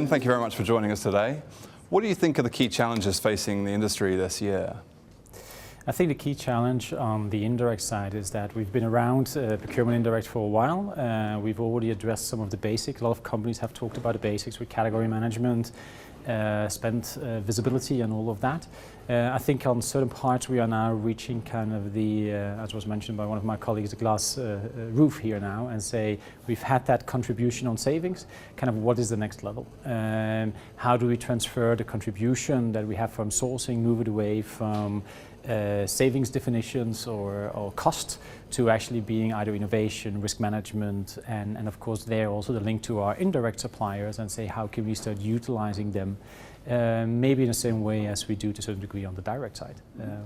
thank you very much for joining us today. What do you think are the key challenges facing the industry this year? I think the key challenge on the indirect side is that we've been around procurement indirect for a while. We've already addressed some of the basics. A lot of companies have talked about the basics with category management, spend visibility and all of that. I think on certain parts we are now reaching kind of the, as was mentioned by one of my colleagues, the glass roof here now, and say we've had that contribution on savings, kind of what is the next level? How do we transfer the contribution that we have from sourcing, move it away from savings definitions or cost to actually being either innovation, risk management, and of course there also the link to our indirect suppliers and say how can we start utilizing them maybe in the same way as we do to a certain degree on the direct side,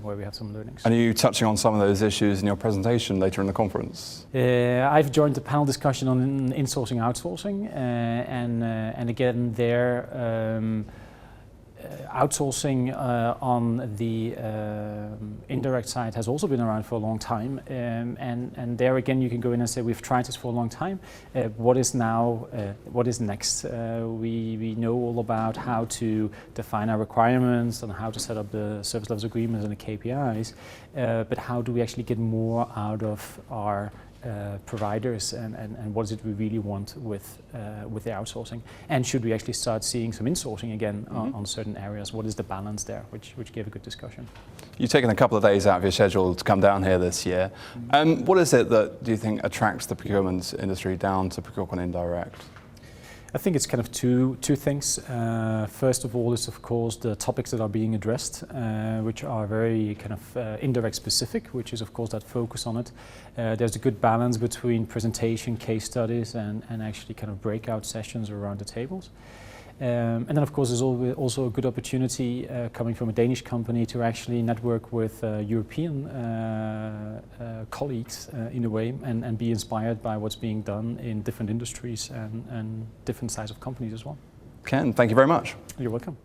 where we have some learnings. And are you touching on some of those issues in your presentation later in the conference? I've joined the panel discussion on insourcing, outsourcing, and again there outsourcing on the indirect side has also been around for a long time, and there again you can go in and say we've tried this for a long time. What is now? What is next? We know all about how to define our requirements and how to set up the service levels agreements and the KPIs, but how do we actually get more out of our providers and what is it we really want with the outsourcing, and should we actually start seeing some insourcing again on certain areas? What is the balance there, which gave a good discussion. You've taken a couple of days out of your schedule to come down here this year. What is it that do you think attracts the procurement industry down to ProcureCon Indirect? I think it's kind of two things. First of all is of course the topics that are being addressed, which are very kind of indirect specific, which is of course that focus on it. There's a good balance between presentation, case studies and actually kind of breakout sessions around the tables. And then of course there's also a good opportunity coming from a Danish company to actually network with European colleagues in a way and be inspired by what's being done in different industries and different size of companies as well. Ken, thank you very much. You're welcome.